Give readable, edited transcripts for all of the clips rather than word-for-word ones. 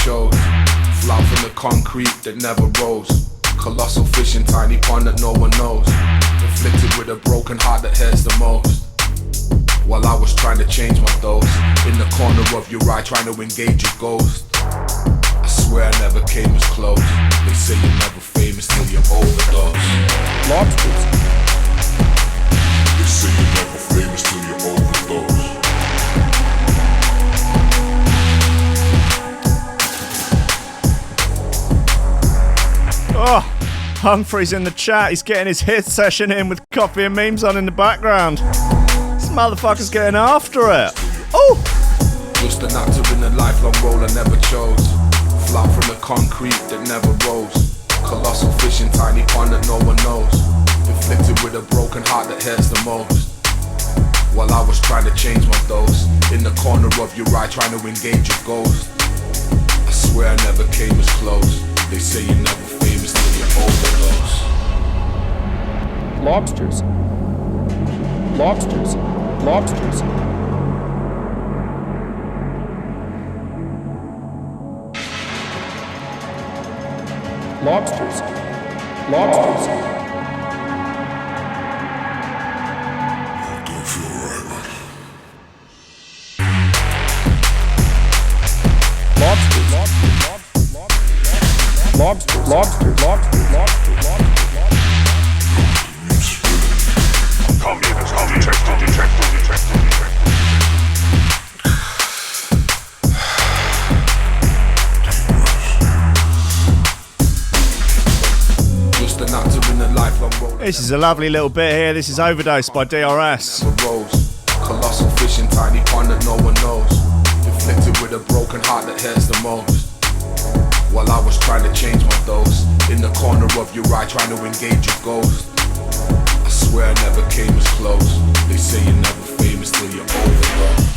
chose. Flout from the concrete that never rose. Colossal fish in tiny pond that no one knows. Afflicted with a broken heart that hurts the most. While I was trying to change my dose, in the corner of your eye trying to engage your ghost. I swear I never came as close. They say you're never famous till you overdose. Lobsters. They say you're never famous till you overdose. Oh, Humphrey's in the chat. He's getting his hit session in with coffee and memes on in the background. This motherfucker's getting after it. Oh! Just an actor in a lifelong role I never chose. Flout from the concrete that never rose. Colossal fish in tiny pond that no one knows. Inflicted with a broken heart that hurts the most. While I was trying to change my dose, in the corner of your eye trying to engage your ghost. I swear I never came as close. They say you're never famous till you overdose. Lobsters. Lobsters. Lobsters. Lobsters. Lobsters. Don't feel right, man. Lobsters. Lobsters. Lobsters. Lobsters. Lobsters. Lobsters. This is a lovely little bit here. This is Overdose by DRS. Colossal fish in tiny pond that no one knows. Inflicted with a broken heart that hurts the most. While I was trying to change my dose, in the corner of your eye trying to engage your ghost. I swear I never came as close. They say you're never famous till you're overdose.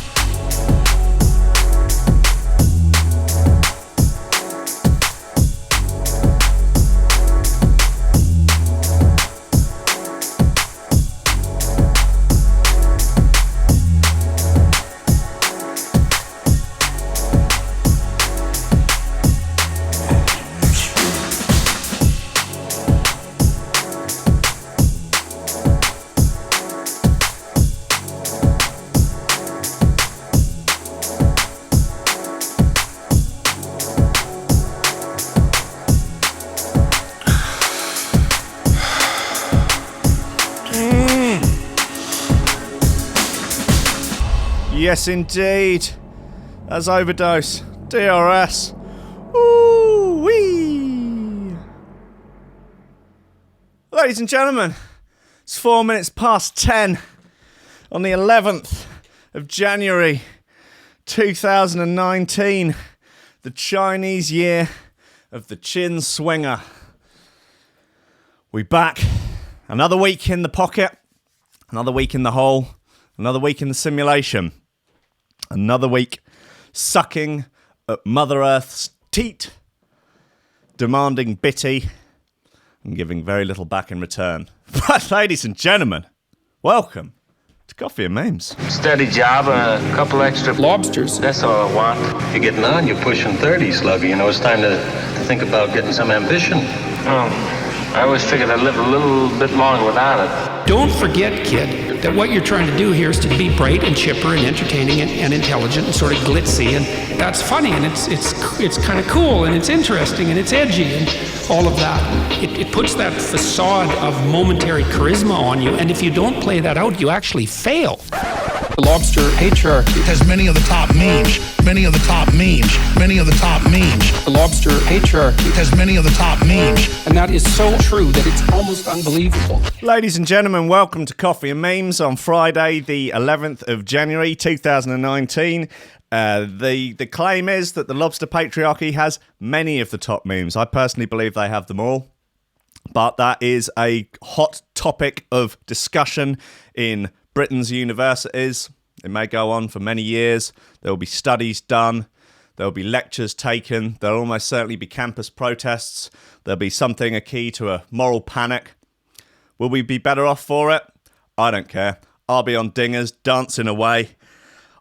Yes, indeed. That's Overdose. DRS. Ooh-wee. Ladies and gentlemen, it's 4 minutes past 10 on the 11th of January 2019, the Chinese year of the chin swinger. We back. Another week in the pocket, another week in the hole, another week in the simulation. Another week sucking at Mother Earth's teat, demanding bitty, and giving very little back in return. But ladies and gentlemen, welcome to Coffee and Memes. Steady job, a couple extra Lobsters. That's all I want. You're getting on, you're pushing 30, Sluggy. You know, it's time to think about getting some ambition. Oh, I always figured I'd live a little bit longer without it. Don't forget, kid, that what you're trying to do here is to be bright and chipper and entertaining and intelligent and sort of glitzy, and that's funny, and it's kind of cool, and it's interesting, and it's edgy, and all of that. It puts that facade of momentary charisma on you, and if you don't play that out, you actually fail. The lobster patriarchy has many of the top memes, many of the top memes, many of the top memes. The lobster patriarchy has many of the top memes. And that is so true that it's almost unbelievable. Ladies and gentlemen, welcome to Coffee and Memes on Friday, the 11th of January 2019. The claim is that the lobster patriarchy has many of the top memes. I personally believe they have them all. But that is a hot topic of discussion in Britain's universities. It may go on for many years. There will be studies done. There will be lectures taken. There will almost certainly be campus protests. There'll be something akin to a moral panic. Will we be better off for it? I don't care. I'll be on dingers, dancing away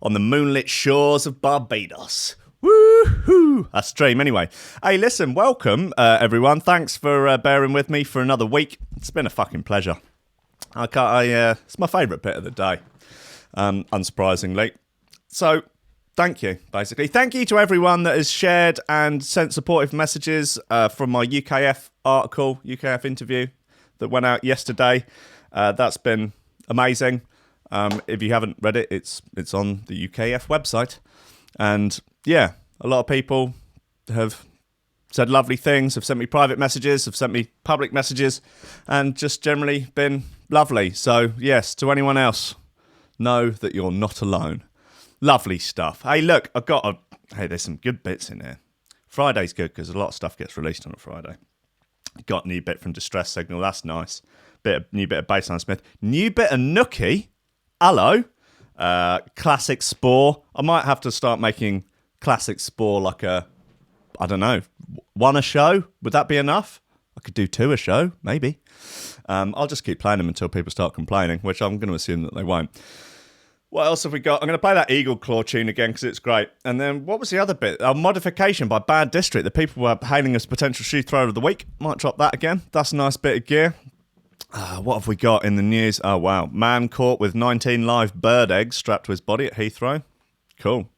on the moonlit shores of Barbados. Woo! Woohoo! That's stream anyway. Hey, listen, welcome everyone. Thanks for bearing with me for another week. It's been a fucking pleasure. It's my favourite bit of the day, unsurprisingly. So, thank you, basically. Thank you to everyone that has shared and sent supportive messages from my UKF article, UKF interview that went out yesterday. That's been amazing. If you haven't read it, it's on the UKF website. And yeah, a lot of people have said lovely things, have sent me private messages, have sent me public messages, and just generally been lovely. So yes, to anyone else, know that you're not alone. Lovely stuff. Hey, look, there's some good bits in here. Friday's good because a lot of stuff gets released on a Friday. Got a new bit from Distress Signal, that's nice. New bit of Baseline Smith. New bit of Nookie. Hello. Classic Spore. I might have to start making Classic Spore like I don't know, one a show. Would that be enough? I could do two a show, maybe. I'll just keep playing them until people start complaining, which I'm going to assume that they won't. What else have we got? I'm going to play that Eagle Claw tune again because it's great. And then what was the other bit? Modification by Bad District. The people were hailing as potential shoe thrower of the week. Might drop that again. That's a nice bit of gear. What have we got in the news? Oh, wow. Man caught with 19 live bird eggs strapped to his body at Heathrow. Cool.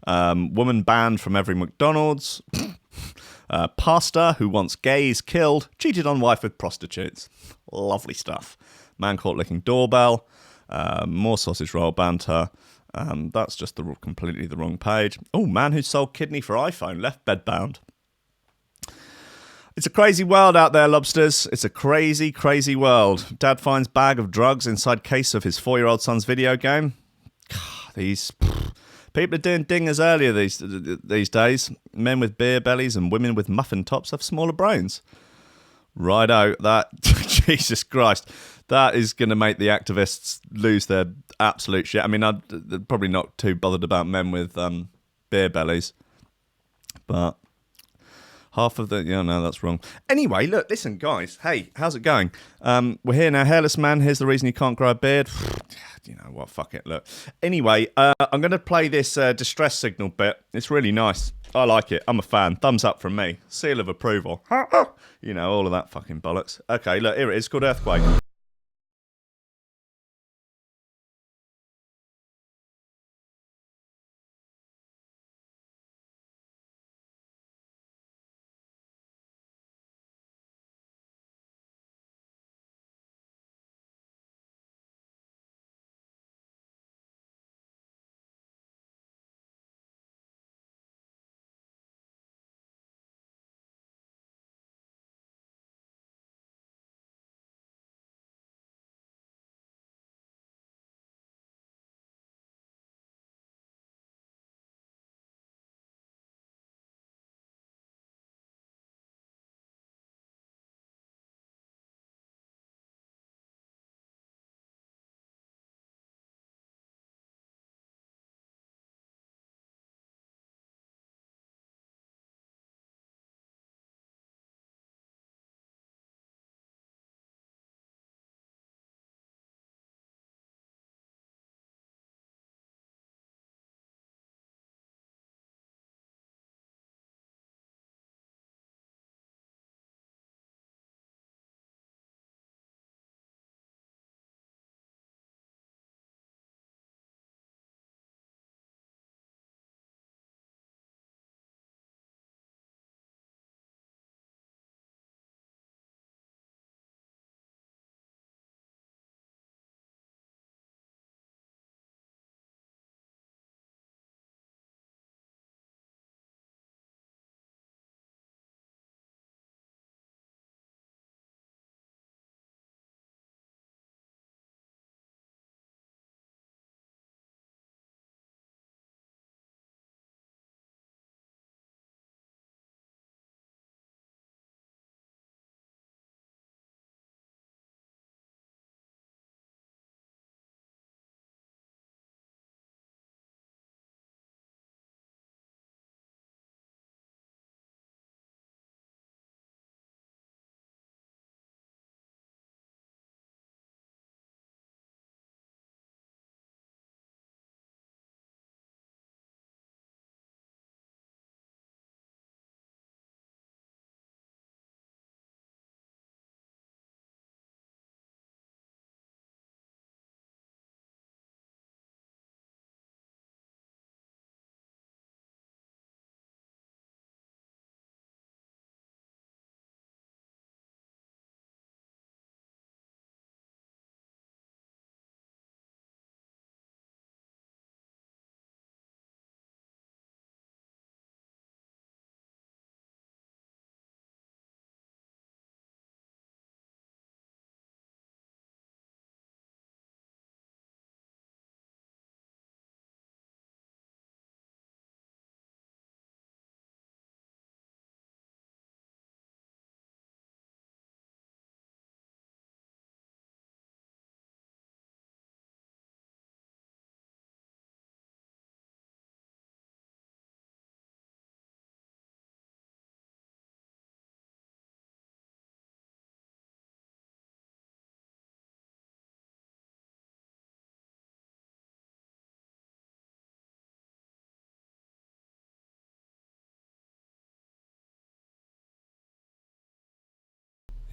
Woman banned from every McDonald's. Pastor who wants gays killed. Cheated on wife with prostitutes. Lovely stuff. Man caught licking doorbell. More sausage roll banter. That's just completely the wrong page. Oh, man who sold kidney for iPhone left bedbound. It's a crazy world out there, lobsters. It's a crazy, crazy world. Dad finds bag of drugs inside case of his 4-year-old son's video game. These people are doing dingers earlier these days. Men with beer bellies and women with muffin tops have smaller brains. Righto, that Jesus Christ, that is going to make the activists lose their absolute shit. I mean, they're probably not too bothered about men with beer bellies, but half of the... Yeah, no, that's wrong. Anyway, look, listen, guys. Hey, how's it going? We're here now. Hairless man, here's the reason you can't grow a beard. You know what, fuck it, look. Anyway, I'm going to play this Distress Signal bit. It's really nice. I like it. I'm a fan. Thumbs up from me. Seal of approval. You know, all of that fucking bollocks. Okay, look, here it is. It's called Earthquake.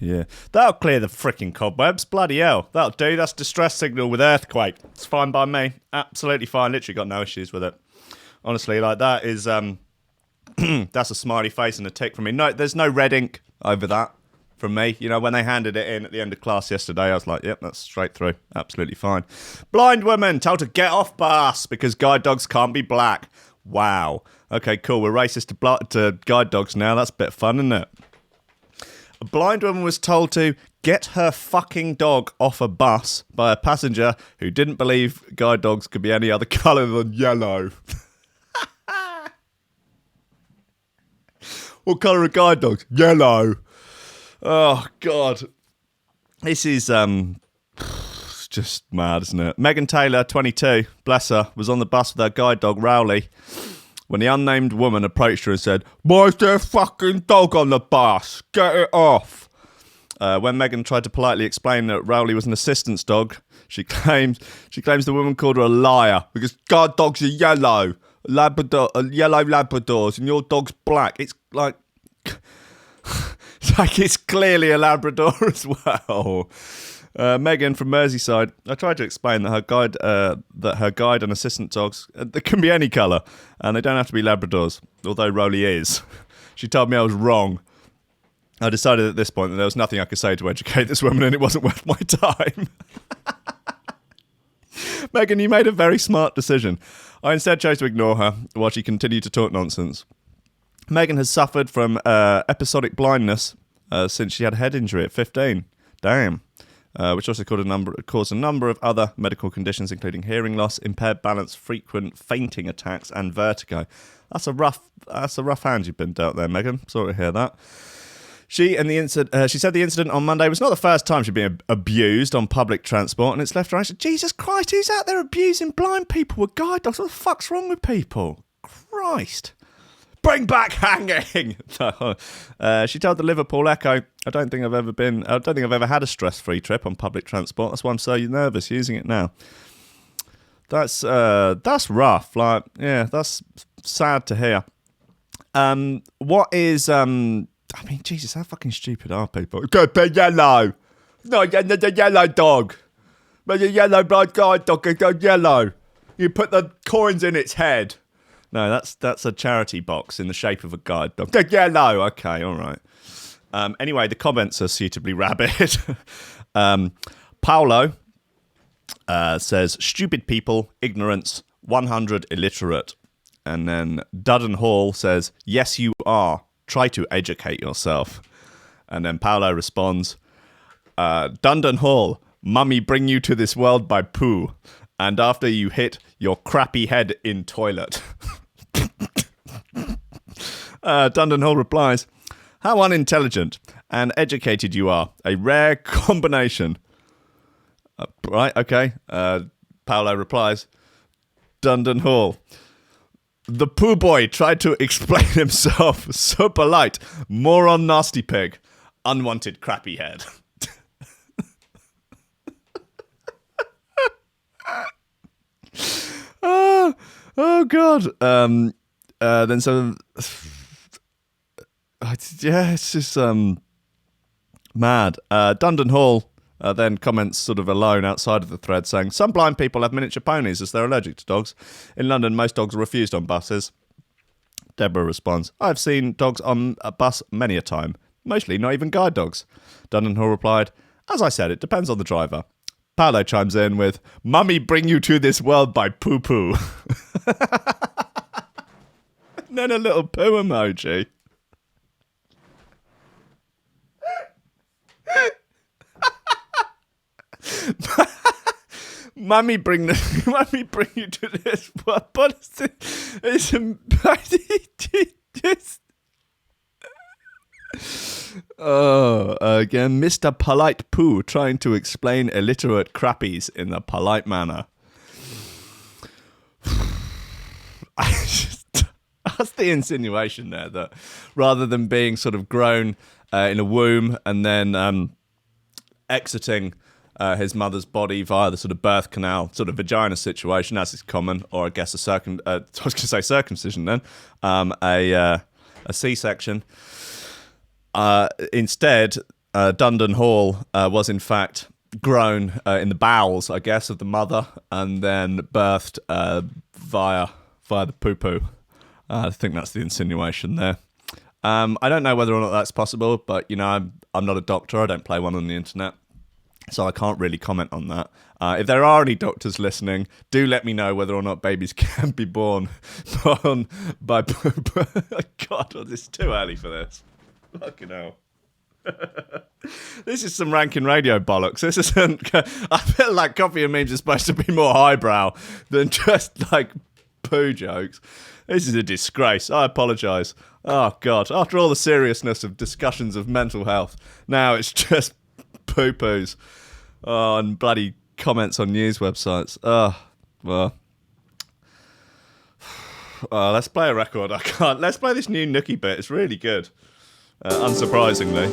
Yeah. That'll clear the freaking cobwebs. Bloody hell. That'll do. That's distress signal with earthquake. It's fine by me. Absolutely fine. Literally got no issues with it. Honestly, like that is... that's a smiley face and a tick from me. No, there's no red ink over that from me. You know, when they handed it in at the end of class yesterday, I was like, yep, that's straight through. Absolutely fine. Blind woman told to get off bus because guide dogs can't be black. Wow. Okay, cool. We're racist to guide dogs now. That's a bit fun, isn't it? A blind woman was told to get her fucking dog off a bus by a passenger who didn't believe guide dogs could be any other colour than yellow. What colour are guide dogs? Yellow. Oh, God. This is just mad, isn't it? Megan Taylor, 22, bless her, was on the bus with her guide dog, Rowley, when the unnamed woman approached her and said, "Why is there a fucking dog on the bus? Get it off." When Megan tried to politely explain that Rowley was an assistance dog, she claims the woman called her a liar because guard dogs are yellow. Yellow Labradors, and your dog's black. It's like it's clearly a Labrador as well. Megan from Merseyside. I tried to explain that her guide and assistant dogs they can be any colour, and they don't have to be Labradors. Although Rowley is. She told me I was wrong. I decided at this point that there was nothing I could say to educate this woman, and it wasn't worth my time. Megan, you made a very smart decision. I instead chose to ignore her while she continued to talk nonsense. Megan has suffered from episodic blindness since she had a head injury at 15. Damn. Which also caused a number of other medical conditions, including hearing loss, impaired balance, frequent fainting attacks, and vertigo. That's a rough hand you've been dealt there, Megan. Sorry to hear that. She said the incident on Monday was not the first time she'd been abused on public transport, and it's left her anxious. Jesus Christ, who's out there abusing blind people with guide dogs? What the fuck's wrong with people? Christ. Bring back hanging! She told the Liverpool Echo, I don't think I've ever had a stress-free trip on public transport. That's why I'm so nervous using it now. That's rough. Like, yeah, that's sad to hear. What is I mean, Jesus, how fucking stupid are people? Could be yellow. No, the yellow dog. But the yellow blind guide dog can go yellow. You put the coins in its head. No, that's a charity box in the shape of a guide dog. The yellow. Okay, all right. Anyway, the comments are suitably rabid. Paolo says, stupid people, ignorance, 100 illiterate. And then Dudden Hall says, yes, you are. Try to educate yourself. And then Paolo responds, Dundon Hall, mummy bring you to this world by poo. And after you hit your crappy head in toilet. Dundon Hall replies, how unintelligent and educated you are. A rare combination. Right, okay. Paolo replies, Dundon Hall. The poo boy tried to explain himself. So polite. Moron nasty pig. Unwanted crappy head. Oh God. Then so yeah, it's just mad. Dundon Hall then comments sort of alone outside of the thread saying, some blind people have miniature ponies as they're allergic to dogs. In London, most dogs are refused on buses. Deborah responds, I've seen dogs on a bus many a time. Mostly not even guide dogs. Dundon Hall replied, as I said, it depends on the driver. Paolo chimes in with, mummy bring you to this world by poo-poo. And then a little poo emoji. Mummy bring you to this world. What is it? Oh, again, Mr. Polite Poo trying to explain illiterate crappies in a polite manner. That's the insinuation there, that rather than being sort of grown in a womb and then exiting his mother's body via the sort of birth canal, sort of vagina situation, as is common, or I guess circumcision then, a C-section. Instead, Dundon Hall was in fact grown in the bowels, I guess, of the mother, and then birthed via the poo-poo. I think that's the insinuation there. I don't know whether or not that's possible, but I'm not a doctor. I don't play one on the internet, so I can't really comment on that. If there are any doctors listening, do let me know whether or not babies can be born by poo-poo. God, it's too early for this. Fucking hell. This is some Rankin radio bollocks. This isn't. I feel like Coffee and Memes is supposed to be more highbrow than just like poo jokes. This is a disgrace. I apologise. Oh God! After all the seriousness of discussions of mental health, now it's just poo poos. Oh, and bloody comments on news websites. Oh, well. Let's play a record. I can't. Let's play this new Nookie bit. It's really good. Unsurprisingly.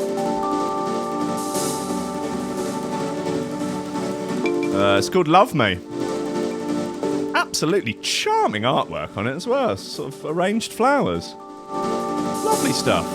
It's called Love Me. Absolutely charming artwork on it as well. Sort of arranged flowers. Lovely stuff.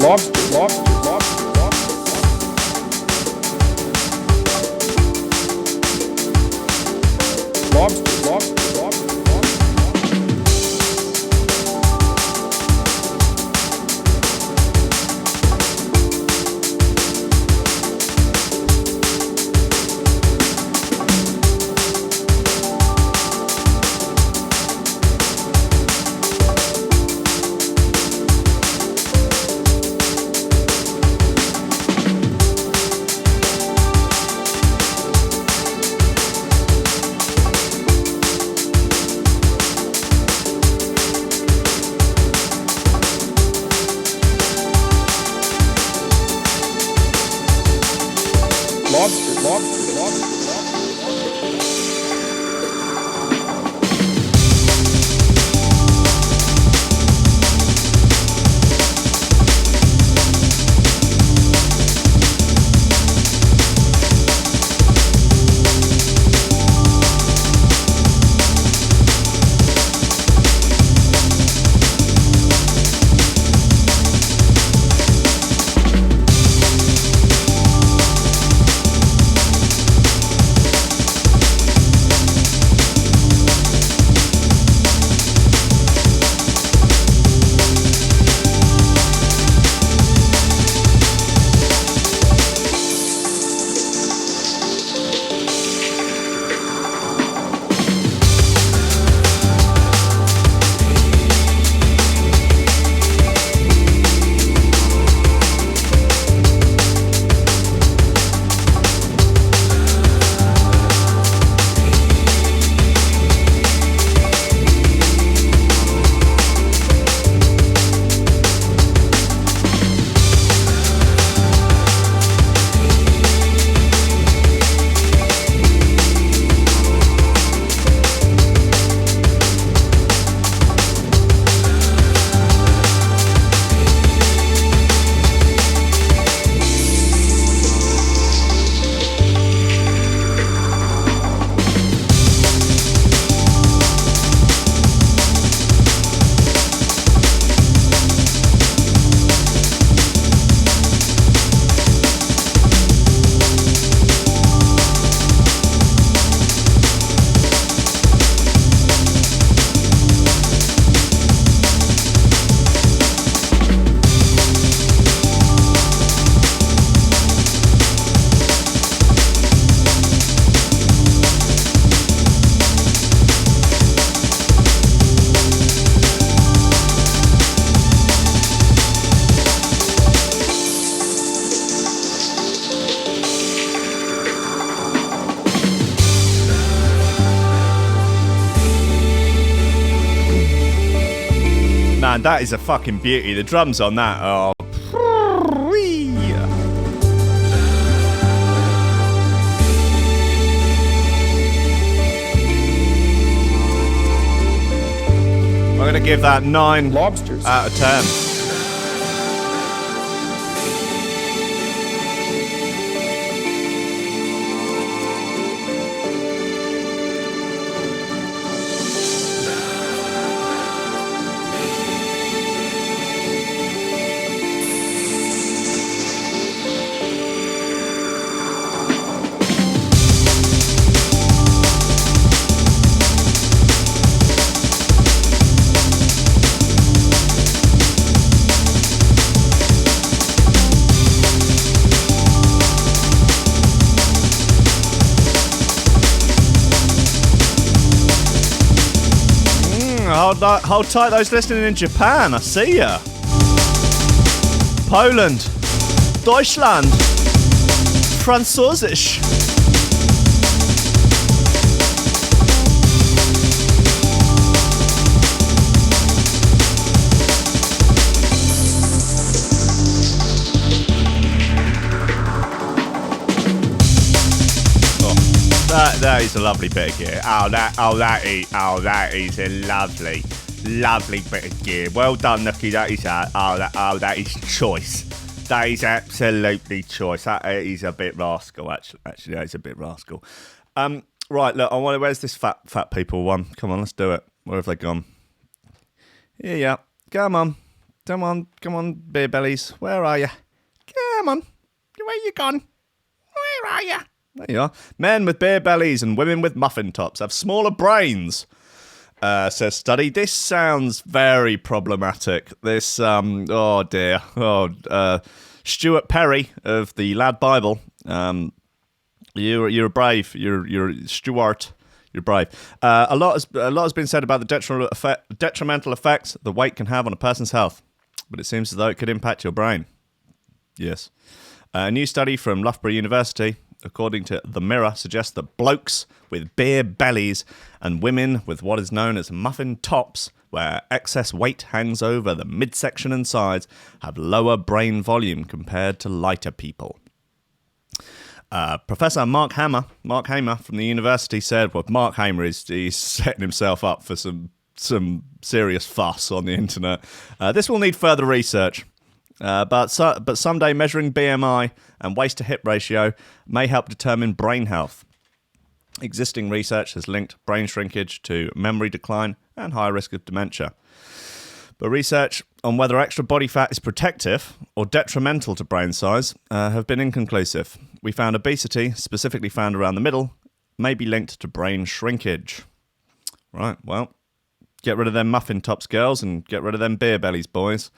Lobster. Man, that is a fucking beauty. The drums on that are... I'm going to give that 9 Lobsters. out of 10. Hold tight, those listening in Japan. I see ya. Poland. Deutschland. Französisch. That is a lovely bit of gear. That is a lovely bit of gear. Well done, Nookie. That is choice. That is absolutely choice. That is a bit rascal. Actually, that is a bit rascal. Right, look. Where's this fat people one? Come on, let's do it. Where have they gone? Yeah. Come on, beer bellies. Where are you? Come on. Where you gone? Where are you? There you are. Men with beer bellies and women with muffin tops have smaller brains, says study. This sounds very problematic. This, Stuart Parry of the Lad Bible. You're brave. You're Stuart. You're brave. A lot has been said about the detrimental effects the weight can have on a person's health, but it seems as though it could impact your brain. Yes. A new study from Loughborough University, according to The Mirror, suggests that blokes with beer bellies and women with what is known as muffin tops, where excess weight hangs over the midsection and sides, have lower brain volume compared to lighter people. Professor Mark Hamer from the university said, well, Mark Hamer he's setting himself up for some serious fuss on the internet. This will need further research. But someday measuring BMI and waist to hip ratio may help determine brain health. Existing research has linked brain shrinkage to memory decline and higher risk of dementia. But research on whether extra body fat is protective or detrimental to brain size have been inconclusive. We found obesity, specifically found around the middle, may be linked to brain shrinkage. Right, well, get rid of them muffin tops, girls, and get rid of them beer bellies, boys.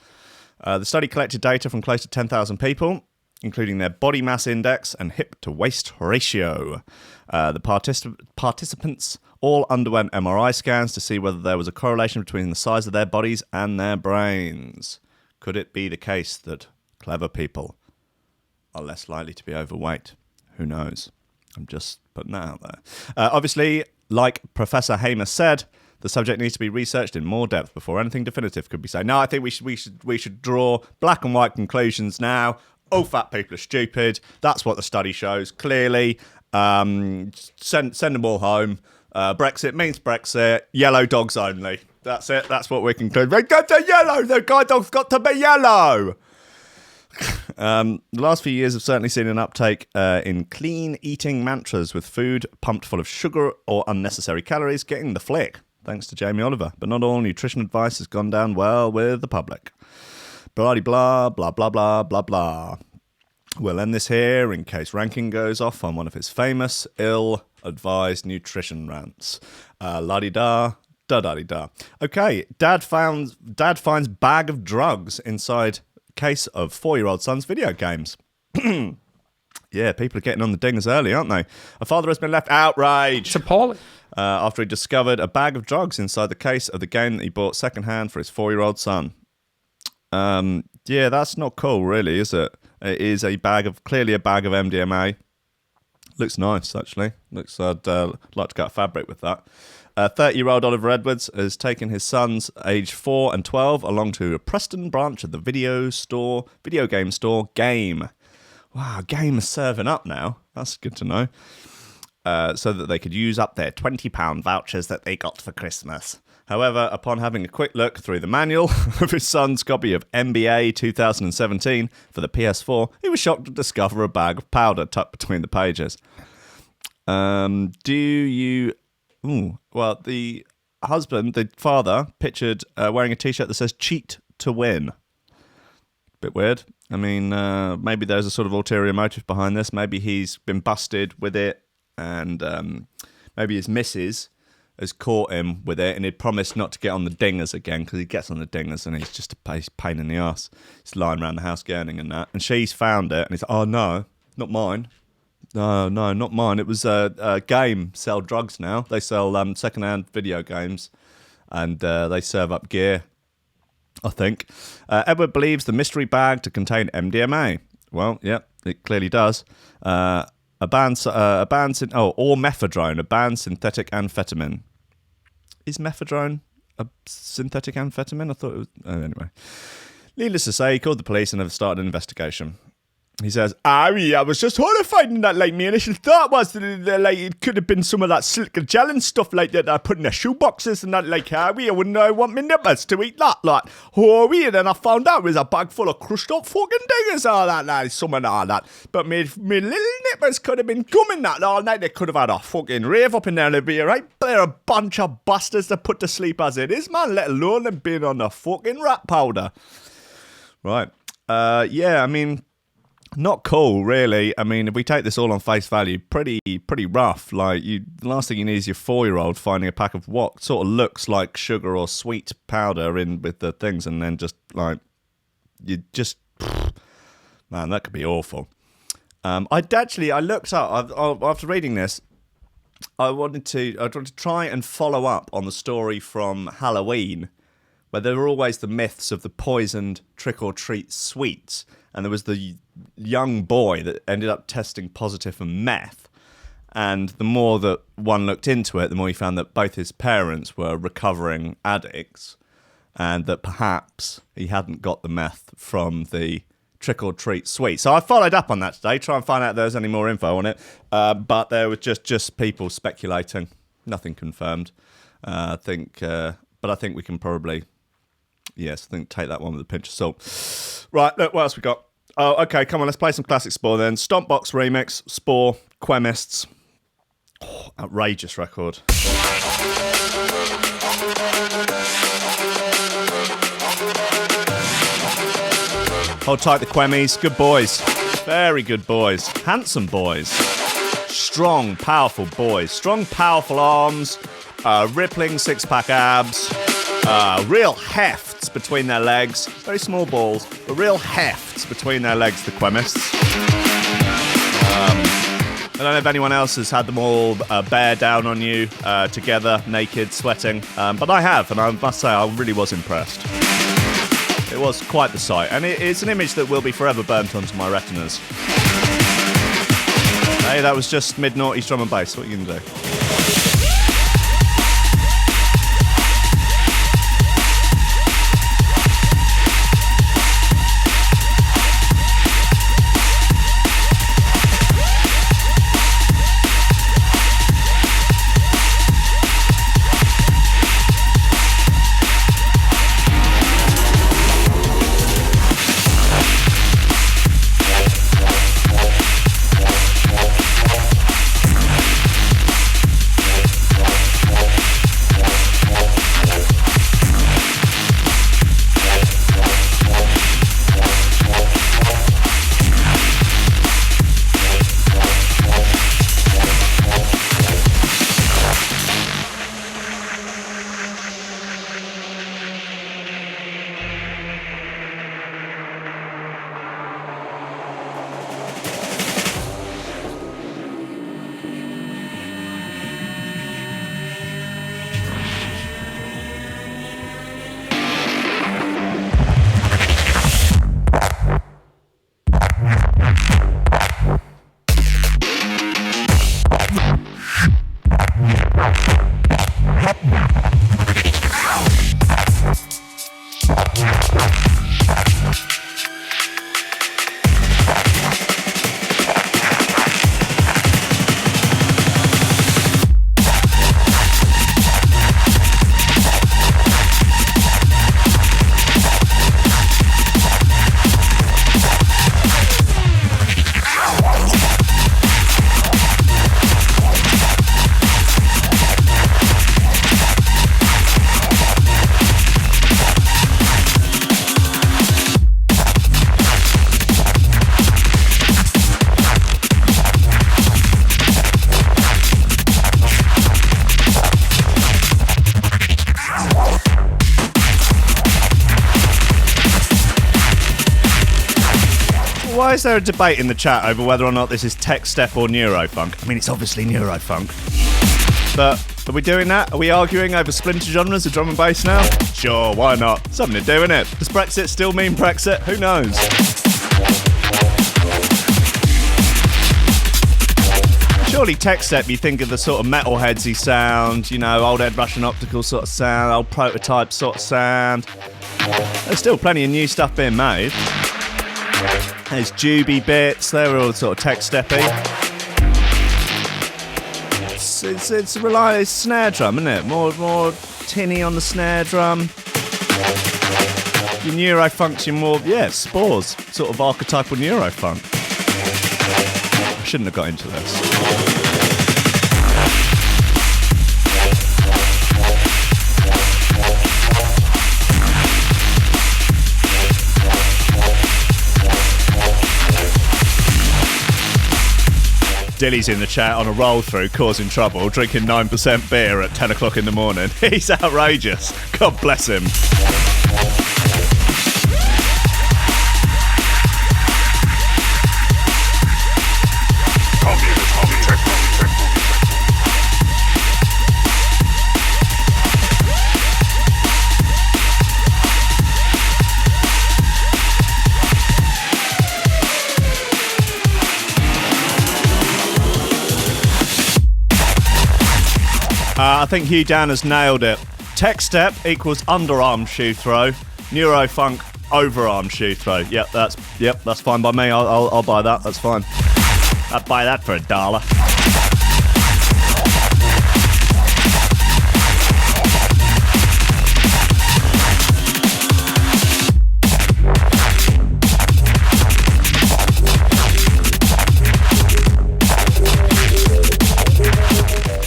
The study collected data from close to 10,000 people, including their body mass index and hip-to-waist ratio. The participants all underwent MRI scans to see whether there was a correlation between the size of their bodies and their brains. Could it be the case that clever people are less likely to be overweight? Who knows? I'm just putting that out there. Obviously, like Professor Hamer said, the subject needs to be researched in more depth before anything definitive could be said. No, I think we should draw black and white conclusions now. All fat people are stupid. That's what the study shows clearly. Send them all home. Brexit means Brexit. Yellow dogs only. That's it. That's what we conclude. They got to yellow. The guide dog's got to be yellow. The last few years have certainly seen an uptake in clean eating mantras, with food pumped full of sugar or unnecessary calories getting the flick, thanks to Jamie Oliver. But not all nutrition advice has gone down well with the public. Blah, blah, blah, blah, blah, blah, blah. We'll end this here in case Rankin goes off on one of his famous ill-advised nutrition rants. La-di-da, da-da-di-da. Okay, Dad finds bag of drugs inside case of 4-year-old son's video games. Yeah, people are getting on the dingers early, aren't they? A father has been left outraged. It's appalling. After he discovered a bag of drugs inside the case of the game that he bought secondhand for his 4-year-old son. Yeah, that's not cool, really, is it? It is clearly a bag of MDMA. Looks nice, actually. I'd like to get a fabric with that. 30-year-old Oliver Edwards has taken his sons, aged 4 and 12, along to a Preston branch of the video game store, Game. Wow, Game is serving up now. That's good to know. So that they could use up their £20 vouchers that they got for Christmas. However, upon having a quick look through the manual of his son's copy of NBA 2017 for the PS4, he was shocked to discover a bag of powder tucked between the pages. The father, pictured wearing a T-shirt that says "Cheat to Win." Bit weird. I mean, maybe there's a sort of ulterior motive behind this. Maybe he's been busted with it, and maybe his missus has caught him with it, and he'd promised not to get on the dingers again, because he gets on the dingers and he's just a pain in the arse. He's lying around the house gurning and that. And she's found it, and he's like, oh no, not mine. No, not mine. It was a Game sell drugs now. They sell secondhand video games and they serve up gear, I think. Edward believes the mystery bag to contain MDMA. Well, yeah, it clearly does. Or mephedrone, a banned synthetic amphetamine. Is mephedrone a synthetic amphetamine? I thought it was... anyway. Needless to say, he called the police and have started an investigation. He says, Harry, I was just horrified in that, like, my initial thought was that it could have been some of that silica gel and stuff like that I put in their shoeboxes and that, like, Harry, I wouldn't want my nippers to eat that, like, Harry, and then I found out it was a bag full of crushed up fucking dingers, all that, like, some and all that, but my little nippers could have been gumming that all night, they could have had a fucking rave up in there, they'd be right, they're a bunch of bastards to put to sleep as it is, man, let alone them being on the fucking rat powder. Right, yeah, I mean... Not cool, really. I mean, if we take this all on face value, pretty rough. Like, the last thing you need is your 4-year-old finding a pack of what sort of looks like sugar or sweet powder in with the things, and then just like man, that could be awful. I looked up after reading this. I wanted to try and follow up on the story from Halloween, where there were always the myths of the poisoned trick-or-treat sweets. And there was the young boy that ended up testing positive for meth. And the more that one looked into it, the more he found that both his parents were recovering addicts. And that perhaps he hadn't got the meth from the trick-or-treat sweet. So I followed up on that today, try and find out if there's any more info on it. But there was just people speculating. Nothing confirmed. I think we can probably... Yes, I think take that one with a pinch of salt. Right, look, what else we got? Oh, okay, come on, let's play some classic Spore then. Stompbox remix, Spore, Quemists. Oh, outrageous record. Hold tight, the Quemmies. Good boys. Very good boys. Handsome boys. Strong, powerful boys. Strong, powerful arms. Rippling six-pack abs. Real hefts between their legs. Very small balls, but real hefts between their legs, the Quemists. I don't know if anyone else has had them all bear down on you together, naked, sweating, but I have, and I must say I really was impressed. It was quite the sight, and it's an image that will be forever burnt onto my retinas. Hey, that was just mid-noughties drum and bass. What are you going to do? Why is there a debate in the chat over whether or not this is tech step or neurofunk? I mean, it's obviously neurofunk. But are we doing that? Are we arguing over splinter genres of drum and bass now? Sure, why not? Something to do, innit? Does Brexit still mean Brexit? Who knows? Surely tech step, you think of the sort of metalheadsy sound, you know, old Ed Russian optical sort of sound, old prototype sort of sound. There's still plenty of new stuff being made. There's Juby bits, they're all sort of tech steppy. It's a reliable snare drum, isn't it? More tinny on the snare drum. Your Neurofunk's your more, Spore's sort of archetypal Neurofunk. I shouldn't have got into this. Dilly's in the chat on a roll through, causing trouble, drinking 9% beer at 10 o'clock in the morning. He's outrageous. God bless him. I think Hugh Dan has nailed it. Tech step equals underarm shoe throw. Neurofunk overarm shoe throw. Yep, that's fine by me. I'll buy that. That's fine. I'd buy that for $1.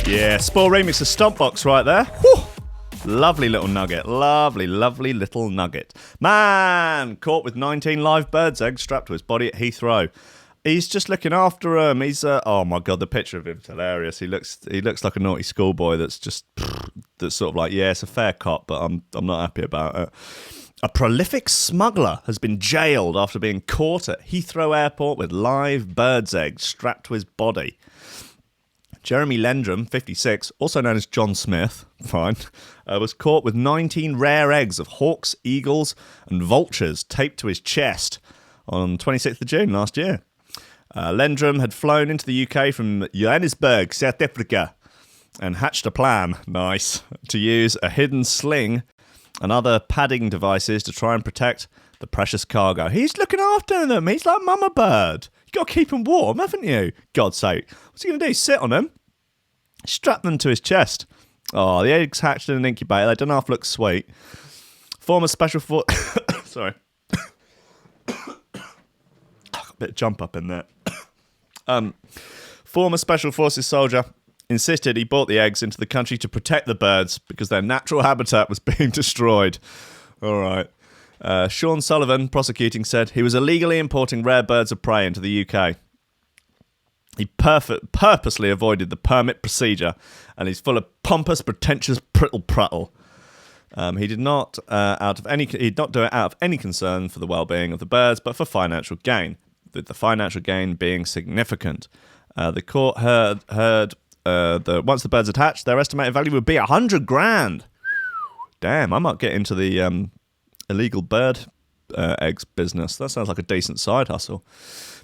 Yeah, Spore remix of Stompbox right there. Whew. Lovely little nugget. Lovely little nugget. Man, caught with 19 live bird's eggs strapped to his body at Heathrow. He's just looking after him. He's oh my god, the picture of him's hilarious. He looks like a naughty schoolboy that's sort of like, yeah, it's a fair cop, but I'm not happy about it. A prolific smuggler has been jailed after being caught at Heathrow Airport with live bird's eggs strapped to his body. Jeremy Lendrum, 56, also known as John Smith, was caught with 19 rare eggs of hawks, eagles, and vultures taped to his chest on 26th of June last year. Lendrum had flown into the UK from Johannesburg, South Africa, and hatched a plan, to use a hidden sling and other padding devices to try and protect the precious cargo. He's looking after them. He's like mama bird. You got to keep him warm, haven't you? God's sake. What's he going to do? Sit on him? Strap them to his chest. Oh, the eggs hatched in an incubator. They don't half look sweet. Former special force... Sorry. Got a bit of jump up in there. Former special forces soldier insisted he brought the eggs into the country to protect the birds because their natural habitat was being destroyed. All right. Sean Sullivan, prosecuting, said he was illegally importing rare birds of prey into the UK. He purposely avoided the permit procedure, and he's full of pompous, pretentious prittle-prattle. He did not do it out of any concern for the well-being of the birds, but for financial gain, with the financial gain being significant. The court heard that once the birds had hatched, their estimated value would be $100,000. Damn, I might get into the illegal bird eggs business. That sounds like a decent side hustle.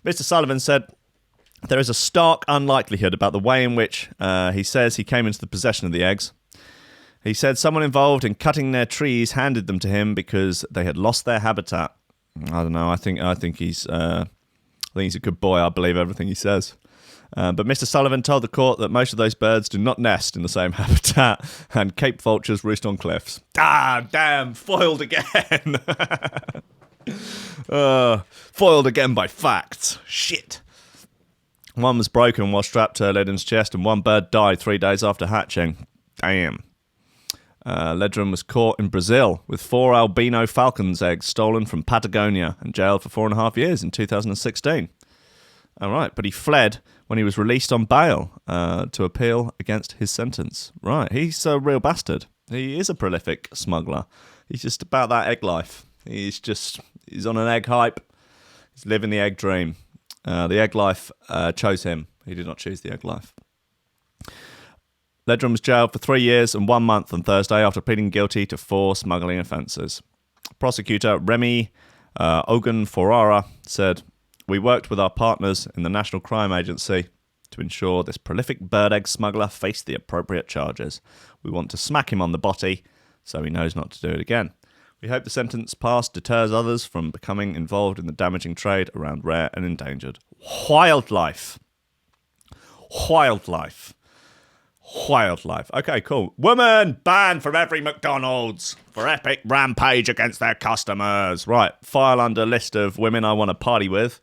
Mr. Sullivan said, there is a stark unlikelihood about the way in which he says he came into the possession of the eggs. He said someone involved in cutting their trees handed them to him because they had lost their habitat. I don't know. I think he's a good boy. I believe everything he says. But Mr. Sullivan told the court that most of those birds do not nest in the same habitat, and Cape vultures roost on cliffs. Ah, damn! Foiled again. Foiled again by facts. Shit. One was broken while strapped to Ledden's chest, and one bird died 3 days after hatching. Damn. Ledrum was caught in Brazil with 4 albino falcon's eggs stolen from Patagonia and jailed for 4.5 years in 2016. All right, but he fled when he was released on bail to appeal against his sentence. Right, he's a real bastard. He is a prolific smuggler. He's just about that egg life. He's on an egg hype. He's living the egg dream. The egg life chose him. He did not choose the egg life. Ledrum was jailed for 3 years and 1 month on Thursday after pleading guilty to 4 smuggling offences. Prosecutor Remy Ogunforara said, "We worked with our partners in the National Crime Agency to ensure this prolific bird egg smuggler faced the appropriate charges. We want to smack him on the botty so he knows not to do it again. We hope the sentence passed deters others from becoming involved in the damaging trade around rare and endangered wildlife." Wildlife. Okay, cool. Woman banned from every McDonald's for epic rampage against their customers. Right, file under list of women I want to party with.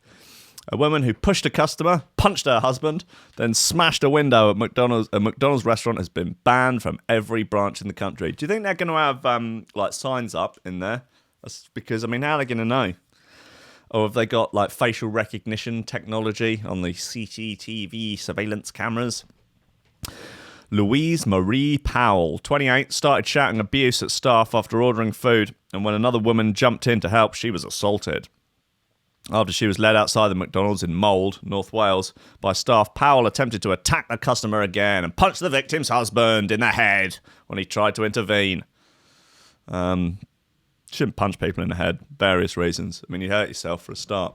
A woman who pushed a customer, punched her husband, then smashed a window at a McDonald's restaurant has been banned from every branch in the country. Do you think they're going to have like signs up in there? That's because, I mean, how are they going to know? Or have they got like facial recognition technology on the CCTV surveillance cameras? Louise Marie Powell, 28, started shouting abuse at staff after ordering food, and when another woman jumped in to help, she was assaulted. After she was led outside the McDonald's in Mould, North Wales, by staff, Powell attempted to attack the customer again and punched the victim's husband in the head when he tried to intervene. Shouldn't punch people in the head, various reasons. I mean, you hurt yourself for a start.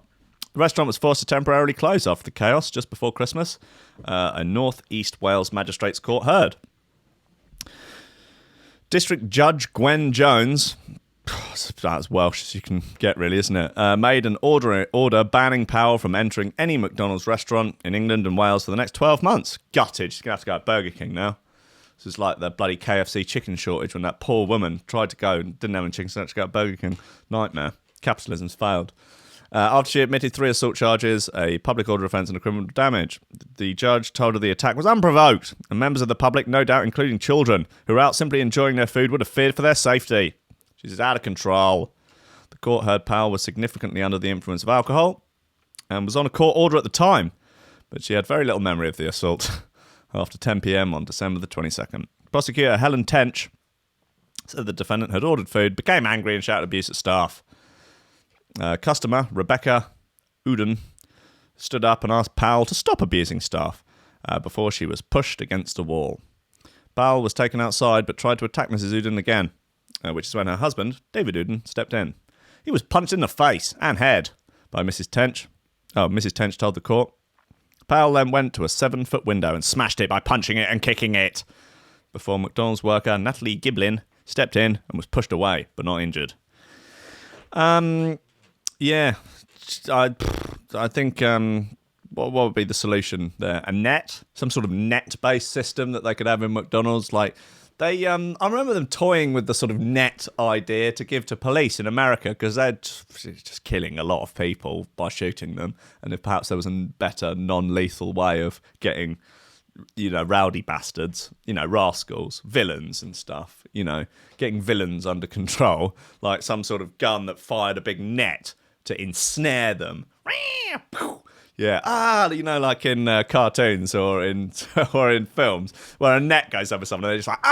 The restaurant was forced to temporarily close after the chaos just before Christmas, a North East Wales Magistrates Court heard. District Judge Gwen Jones, that's as Welsh as you can get, really, isn't it? Made an order banning Powell from entering any McDonald's restaurant in England and Wales for the next 12 months. Gutted. She's going to have to go at Burger King now. This is like the bloody KFC chicken shortage when that poor woman tried to go and didn't have any chicken, so had to go at Burger King. Nightmare. Capitalism's failed. After she admitted 3 assault charges, a public order offence and a criminal damage, the judge told her the attack was unprovoked, and members of the public, no doubt including children, who were out simply enjoying their food, would have feared for their safety. She's out of control. The court heard Powell was significantly under the influence of alcohol and was on a court order at the time, but she had very little memory of the assault after 10 p.m. on December the 22nd. Prosecutor Helen Tench said the defendant had ordered food, became angry and shouted abuse at staff. Customer Rebecca Uden stood up and asked Powell to stop abusing staff before she was pushed against a wall. Powell was taken outside but tried to attack Mrs. Uden again, which is when her husband, David Uden, stepped in. He was punched in the face and head by Mrs. Tench. Mrs. Tench told the court. Powell then went to a 7-foot window and smashed it by punching it and kicking it before McDonald's worker Natalie Giblin stepped in and was pushed away, but not injured. Yeah, I think what would be the solution there? A net? Some sort of net-based system that they could have in McDonald's? Like, I remember them toying with the sort of net idea to give to police in America because they're just killing a lot of people by shooting them. And if perhaps there was a better non-lethal way of getting, rowdy bastards, rascals, villains and stuff, getting villains under control, like some sort of gun that fired a big net to ensnare them. Yeah, like in cartoons or in films where a net goes over someone and they're just like,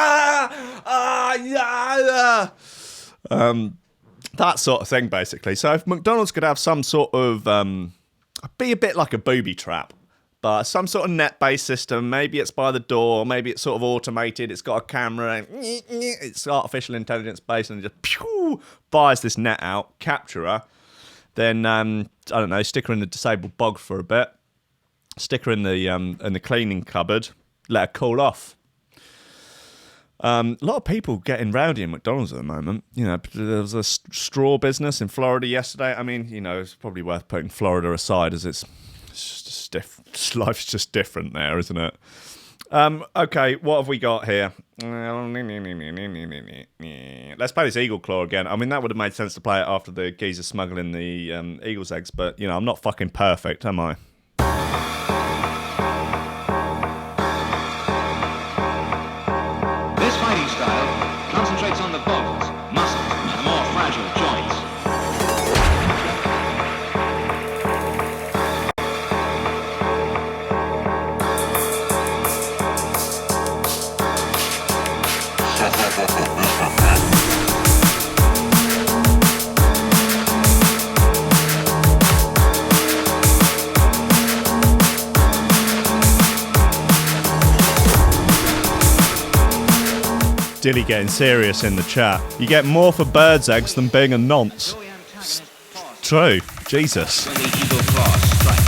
that sort of thing, basically. So if McDonald's could have some sort of, be a bit like a booby trap, but some sort of net-based system, maybe it's by the door, maybe it's sort of automated, it's got a camera, and it's artificial intelligence-based, and it just fires this net out, capture her, then, I don't know, stick her in the disabled bog for a bit, stick her in the cleaning cupboard, let her cool off. A lot of people getting rowdy in McDonald's at the moment. There was a straw business in Florida yesterday. I mean, it's probably worth putting Florida aside as it's just life's just different there, isn't it? Okay, what have we got here? Let's play this Eagle Claw again. I mean, that would have made sense to play it after the geezer smuggling the Eagle's eggs, but, I'm not fucking perfect, am I? This fighting style concentrates on the bones, muscles, and the more fragile joints. Dilly getting serious in the chat. You get more for bird's eggs than being a nonce. True. Jesus. When the eagle claw strikes.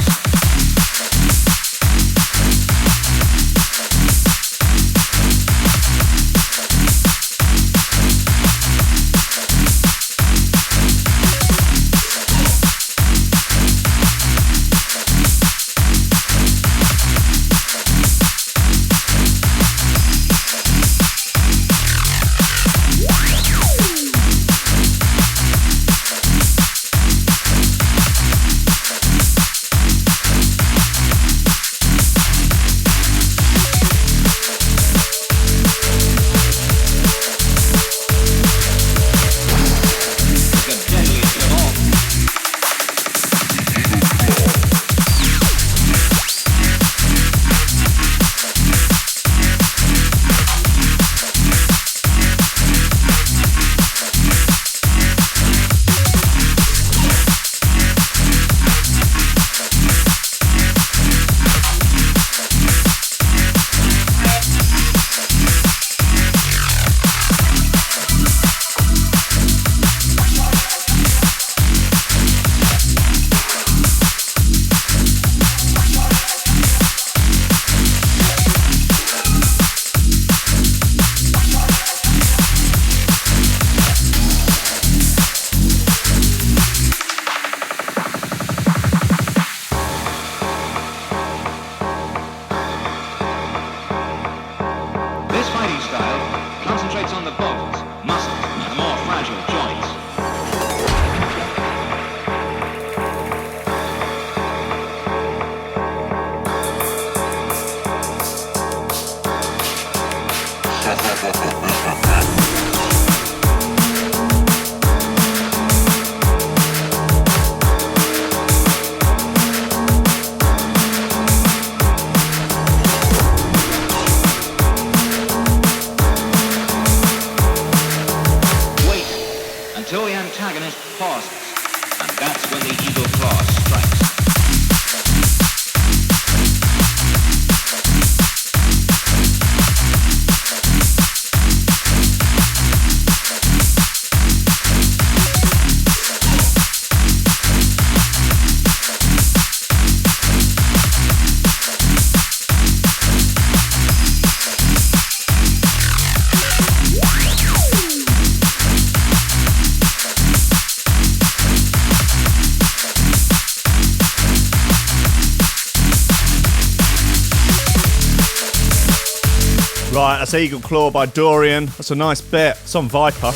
Right, that's Eagle Claw by Dorian. That's a nice bit. It's on Viper.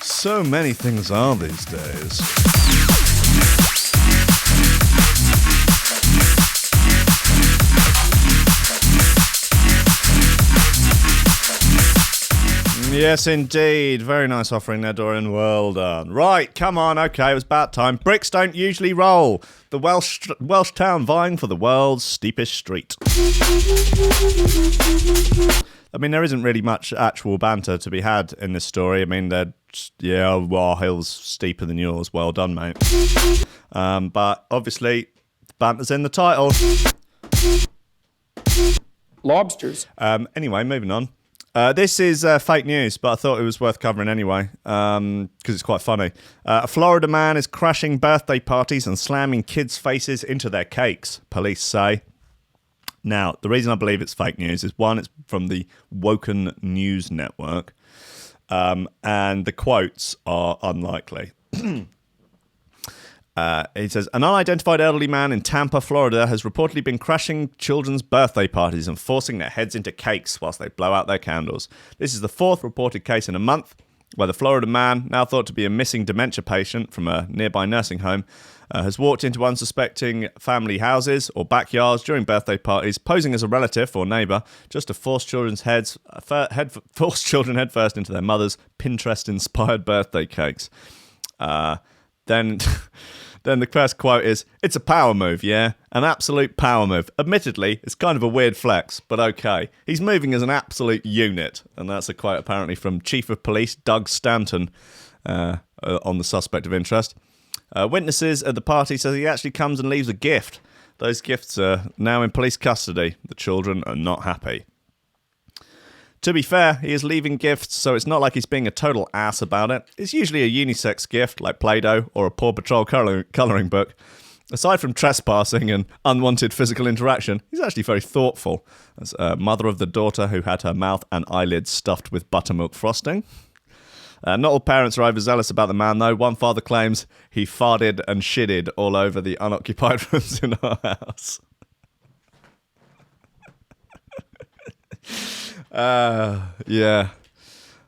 So many things are these days. Yes, indeed. Very nice offering there, Dorian. Well done. Right, come on. Okay, it was about time. Bricks don't usually roll. The Welsh town vying for the world's steepest street. I mean, there isn't really much actual banter to be had in this story. I mean, our hill's steeper than yours. Well done, mate. But obviously, banter's in the title. Lobsters. Anyway, moving on. This is fake news, but I thought it was worth covering anyway, because it's quite funny. A Florida man is crashing birthday parties and slamming kids' faces into their cakes, police say. Now, the reason I believe it's fake news is, one, it's from the Woken News Network, and the quotes are unlikely. He says, an unidentified elderly man in Tampa, Florida, has reportedly been crashing children's birthday parties and forcing their heads into cakes whilst they blow out their candles. This is the fourth reported case in a month where the Florida man, now thought to be a missing dementia patient from a nearby nursing home, has walked into unsuspecting family houses or backyards during birthday parties, posing as a relative or neighbour, just to force children headfirst into their mother's Pinterest-inspired birthday cakes. Then the first quote is, it's a power move, yeah? An absolute power move. Admittedly, it's kind of a weird flex, but okay. He's moving as an absolute unit. And that's a quote apparently from Chief of Police Doug Stanton on the suspect of interest. Witnesses at the party says he actually comes and leaves a gift. Those gifts are now in police custody. The children are not happy. To be fair, he is leaving gifts, so it's not like he's being a total ass about it. It's usually a unisex gift, like Play-Doh or a Paw Patrol colouring book. Aside from trespassing and unwanted physical interaction, he's actually very thoughtful. As a mother of the daughter who had her mouth and eyelids stuffed with buttermilk frosting. Not all parents are overzealous about the man, though. One father claims he farted and shitted all over the unoccupied rooms in our house. Yeah.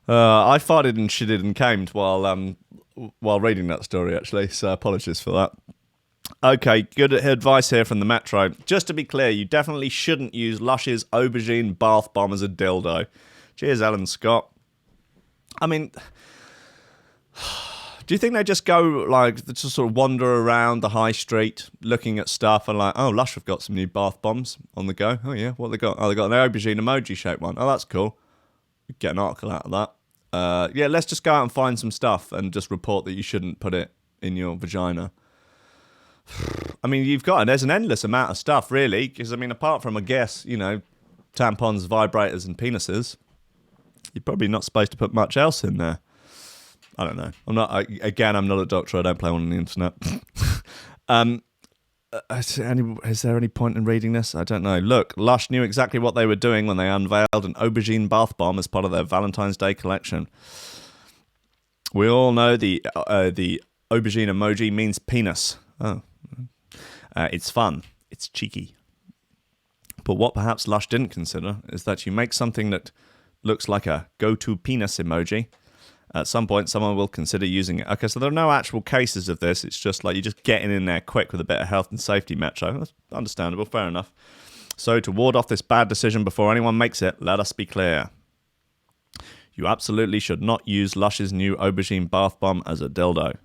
I farted and shitted and camed while reading that story, actually, so apologies for that. Okay, good advice here from the Metro. Just to be clear, you definitely shouldn't use Lush's aubergine bath bomb as a dildo. Cheers, Alan Scott. I mean, do you think they just go, like, just sort of wander around the high street looking at stuff and like, oh, Lush have got some new bath bombs on the go. Oh, yeah, what they got? Oh, they got an aubergine emoji-shaped one. Oh, that's cool. Get an article out of that. Yeah, let's just go out and find some stuff and just report that you shouldn't put it in your vagina. I mean, there's an endless amount of stuff, really, because, I mean, apart from, I guess, you know, tampons, vibrators, and penises, you're probably not supposed to put much else in there. I don't know. I'm not a doctor. I don't play one on the internet. Is there any point in reading this? I don't know. Look, Lush knew exactly what they were doing when they unveiled an aubergine bath bomb as part of their Valentine's Day collection. We all know the aubergine emoji means penis. Oh. It's fun. It's cheeky. But what perhaps Lush didn't consider is that you make something that looks like a go-to penis emoji. At some point, someone will consider using it. Okay, so there are no actual cases of this. It's just like you're just getting in there quick with a bit of health and safety, Metro. That's understandable, fair enough. So to ward off this bad decision before anyone makes it, let us be clear. You absolutely should not use Lush's new aubergine bath bomb as a dildo.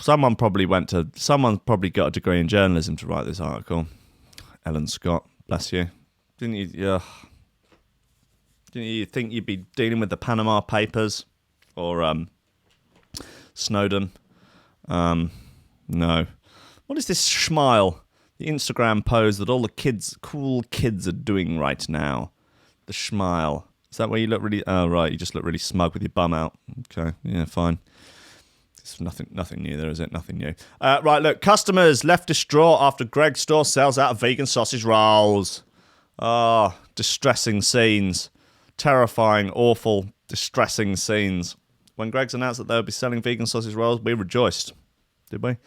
Someone probably got a degree in journalism to write this article. Ellen Scott, bless you. Didn't you think you'd be dealing with the Panama Papers or Snowden? No. What is this smile? The Instagram pose that all the cool kids are doing right now. The smile. Is that where you look really... Oh, right, you just look really smug with your bum out. Okay, yeah, fine. It's nothing new there, is it? Nothing new. Right, look, customers left distraught after Greg's store sells out of vegan sausage rolls. Ah, distressing scenes. Terrifying, awful, distressing scenes. When Greg's announced that they would be selling vegan sausage rolls, we rejoiced, did we?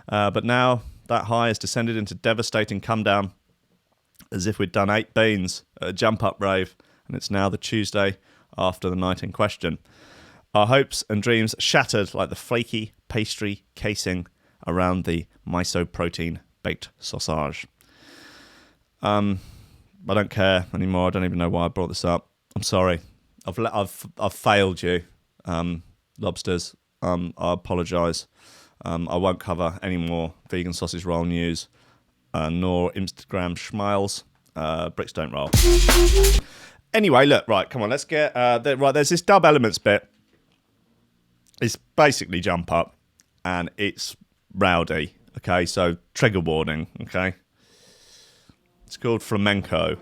But now that high has descended into devastating come down, as if we'd done 8 beans at a jump-up rave, and it's now the Tuesday after the night in question. Our hopes and dreams shattered like the flaky pastry casing around the miso-protein baked sausage. I don't care anymore. I don't even know why I brought this up. I'm sorry. I've failed you, lobsters. I apologise. I won't cover any more vegan sausage roll news, nor Instagram schmiles. Bricks don't roll. Anyway, look, right, come on, let's get... there's this dub elements bit. It's basically jump up, and it's rowdy, okay? So, trigger warning, okay? It's called Flamenco.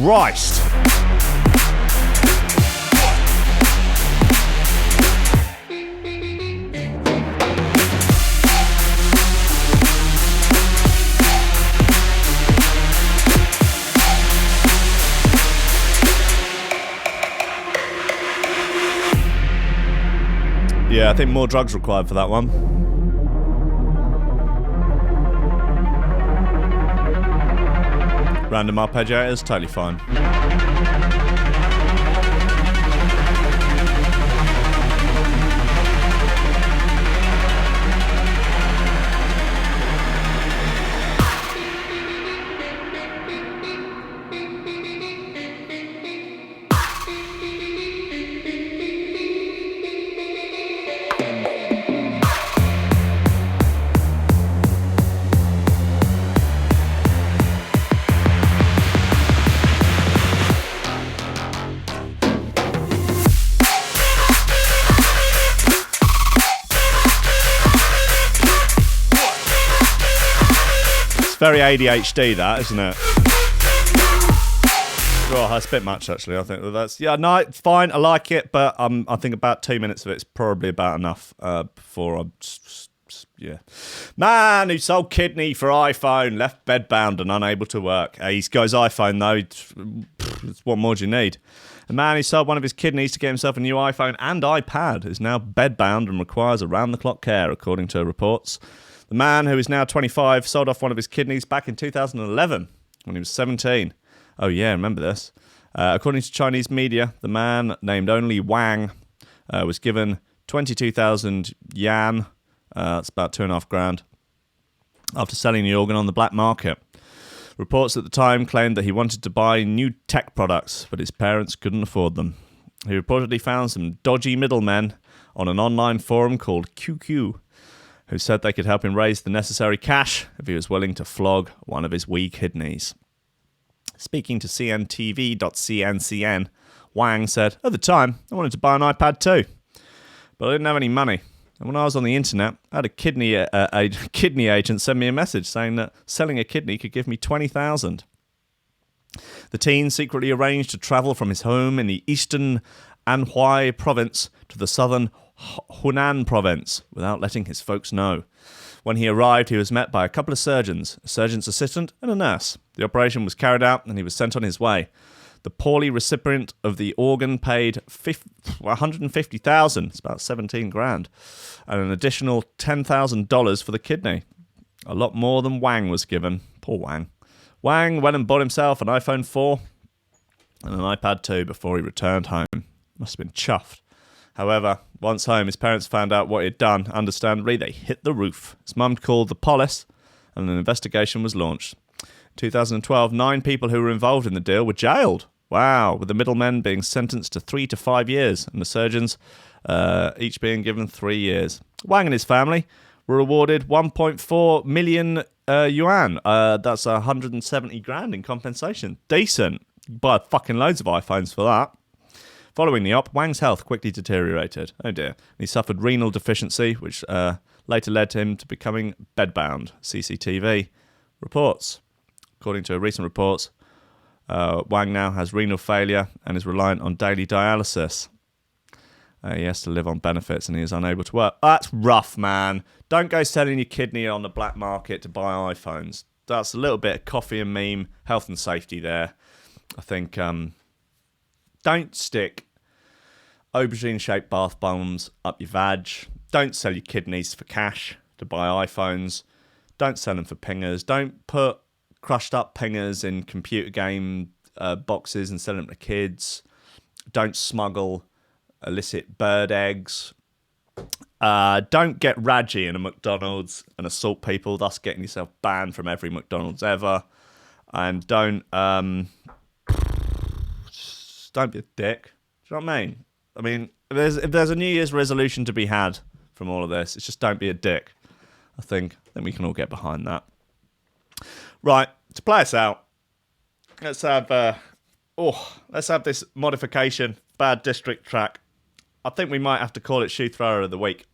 Christ. Yeah, I think more drugs required for that one. Random arpeggiators, totally fine. Very ADHD, that, isn't it? Oh, that's a bit much, actually. I think that's... Yeah, no, it's fine. I like it, but I think about 2 minutes of it's probably about enough before I'm... Yeah. Man who sold kidney for iPhone, left bedbound and unable to work. He's got his iPhone, though. What more do you need? The man who sold one of his kidneys to get himself a new iPhone and iPad is now bedbound and requires around-the-clock care, according to reports. The man, who is now 25, sold off one of his kidneys back in 2011 when he was 17. Oh, yeah, remember this. According to Chinese media, the man, named only Wang, was given 22,000 yuan, that's about $2,500, after selling the organ on the black market. Reports at the time claimed that he wanted to buy new tech products, but his parents couldn't afford them. He reportedly found some dodgy middlemen on an online forum called QQ, who said they could help him raise the necessary cash if he was willing to flog one of his wee kidneys. Speaking to CNTV.CNCN, Wang said, "At the time, I wanted to buy an iPad too, but I didn't have any money. And when I was on the internet, I had a kidney agent send me a message saying that selling a kidney could give me $20,000. The teen secretly arranged to travel from his home in the eastern Anhui province to the southern Hunan province without letting his folks know. When he arrived, he was met by a couple of surgeons, a surgeon's assistant and a nurse. The operation was carried out and he was sent on his way. The Pauly recipient of the organ paid $150,000, it's about $17,000, and an additional $10,000 for the kidney. A lot more than Wang was given. Poor Wang. Wang went and bought himself an iPhone 4 and an iPad 2 before he returned home. Must have been chuffed. However, once home, his parents found out what he'd done. Understandably, they hit the roof. His mum called the police, and an investigation was launched. In 2012, 9 people who were involved in the deal were jailed. Wow, with the middlemen being sentenced to 3 to 5 years, and the surgeons each being given 3 years. Wang and his family were awarded 1.4 million yuan. That's 170 grand in compensation. Decent. You buy fucking loads of iPhones for that. Following the op, Wang's health quickly deteriorated. Oh dear. He suffered renal deficiency, which later led to him to becoming bedbound. CCTV reports. According to recent reports, Wang now has renal failure and is reliant on daily dialysis. He has to live on benefits and he is unable to work. That's rough, man. Don't go selling your kidney on the black market to buy iPhones. That's a little bit of coffee and meme, health and safety there. I think don't stick aubergine-shaped bath bombs up your vag. Don't sell your kidneys for cash to buy iPhones. Don't sell them for pingers. Don't put crushed up pingers in computer game boxes and sell them to kids. Don't smuggle illicit bird eggs. Don't get raggy in a McDonald's and assault people, thus getting yourself banned from every McDonald's ever. And don't be a dick. Do you know what I mean? I mean, if there's a New Year's resolution to be had from all of this, it's just don't be a dick. I think we can all get behind that. Right, to play us out, let's have this modification Bad District track. I think we might have to call it Shoe Thrower of the Week.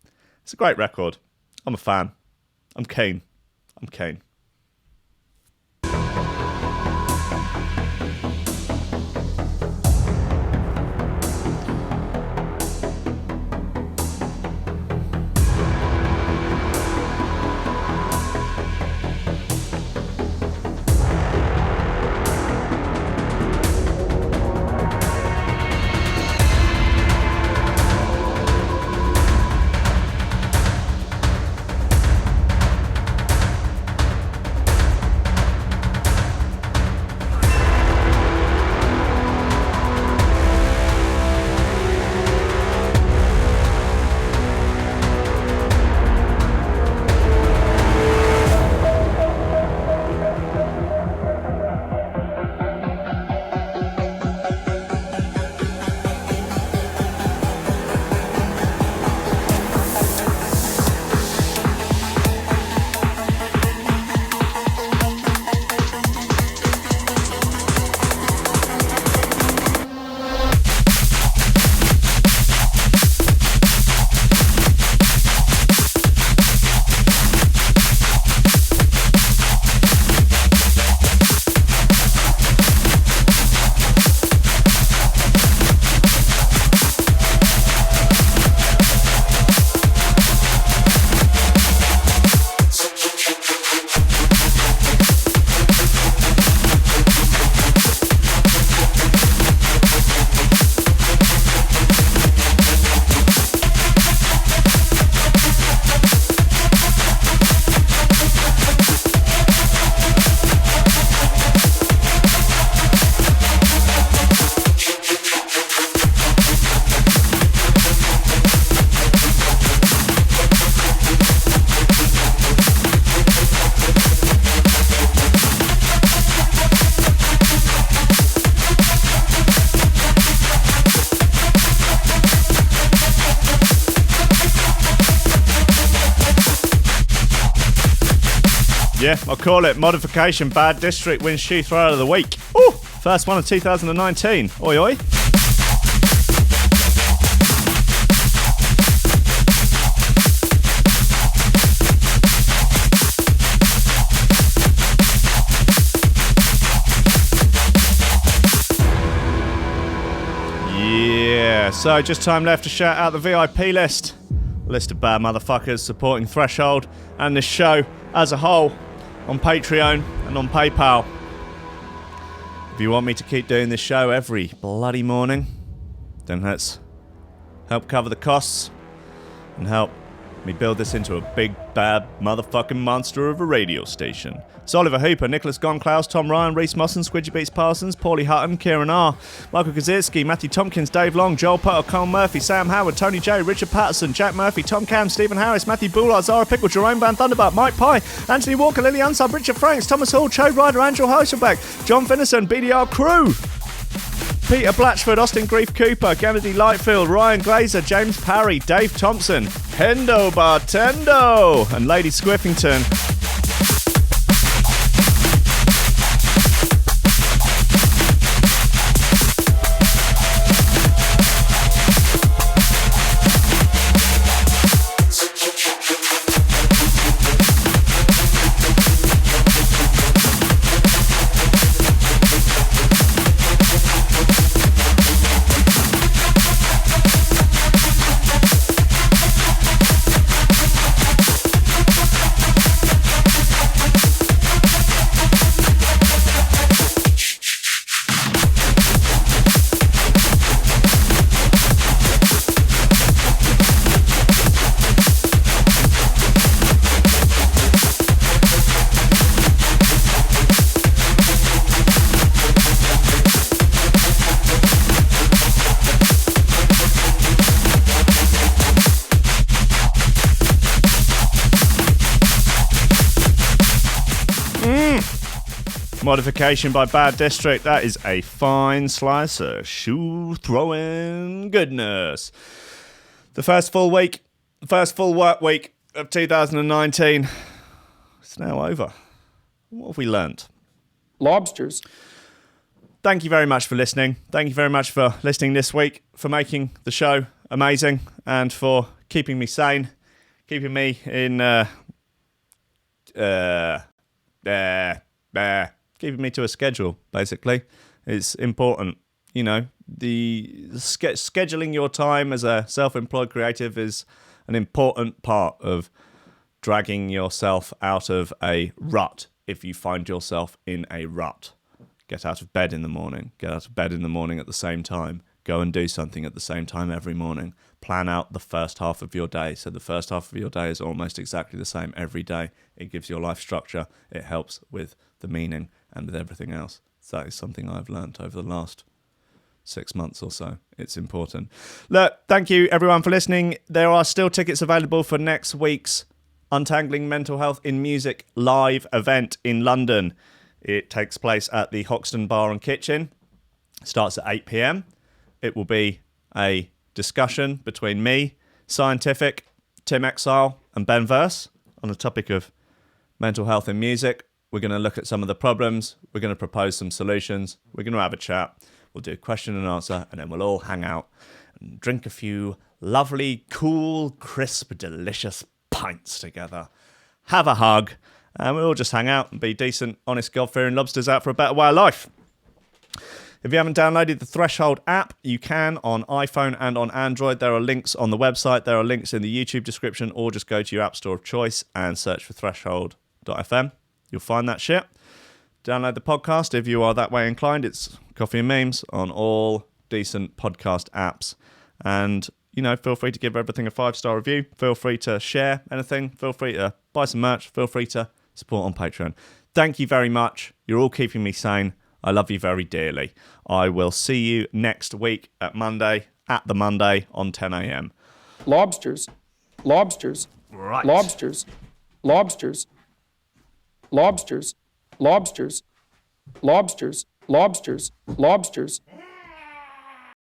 It's a great record. I'm a fan. I'm keen. Yeah, I'll call it modification. Bad District wins shoe thrower of the week. Ooh, first one of 2019. Oi, oi. Yeah, so just time left to shout out the VIP list. List of bad motherfuckers supporting Threshold and this show as a whole on Patreon and on PayPal. If you want me to keep doing this show every bloody morning, then let's help cover the costs and help me build this into a big bad motherfucking monster of a radio station. It's Oliver Hooper, Nicholas Goncalves, Tom Ryan, Reece Mosson, Squidgy Beats Parsons, Pauly Hutton, Ciarán R, Michael Kedzierski, Matthew Tomkins, Dave Long, Joel Potter, Colm Murphy, Sam Howard, Tony J, Richard Patterson, Jack Murphy, Tom Camm, Stephen Harris, Matthieu Boulard, Zara Pickle, Jeroen Van Thunderbutt, Mike Pye, Anthony Walker, Lily Unsub, Richard Franks, Thomas Hall, Chode Ryder, Andrew Heichelbech, John Finison, BDR Crew, Peter Blatchford, Austin Grief Coupar, Gennady Lightfield, Ryan Glaser, James Parry, Dave Thompson, Hendo Bartendo, and Lady Squiffington. Modification by Bad District. That is a fine slice of shoe throwing goodness. The first full work week of 2019. It's now over. What have we learnt? Lobsters. Thank you very much for listening. Thank you very much for listening this week, for making the show amazing, and for keeping me sane, keeping me in keeping me to a schedule, basically. It's important. You know, the scheduling your time as a self-employed creative is an important part of dragging yourself out of a rut if you find yourself in a rut. Get out of bed in the morning. Get out of bed in the morning at the same time. Go and do something at the same time every morning. Plan out the first half of your day. So the first half of your day is almost exactly the same every day. It gives your life structure. It helps with the meaning and with everything else. So that is something I've learned over the last 6 months or so. It's important. Look, thank you everyone for listening. There are still tickets available for next week's Untangling Mental Health in Music live event in London. It takes place at the Hoxton Bar and Kitchen. Starts at 8 p.m. It will be a discussion between me, Scientific, Tim Exile and Ben Verse on the topic of mental health in music. We're going to look at some of the problems. We're going to propose some solutions. We're going to have a chat. We'll do a question and answer, and then we'll all hang out and drink a few lovely, cool, crisp, delicious pints together. Have a hug, and we'll all just hang out and be decent, honest, God-fearing lobsters out for a better way of life. If you haven't downloaded the Threshold app, you can on iPhone and on Android. There are links on the website. There are links in the YouTube description, or just go to your app store of choice and search for threshold.fm. You'll find that shit. Download the podcast if you are that way inclined. It's Coffee and Memes on all decent podcast apps. And, you know, feel free to give everything a 5-star review. Feel free to share anything. Feel free to buy some merch. Feel free to support on Patreon. Thank you very much. You're all keeping me sane. I love you very dearly. I will see you next week at the Monday on 10 a.m. Lobsters. Lobsters. Right. Lobsters. Lobsters. Lobsters. Lobsters. Lobsters. Lobsters. Lobsters.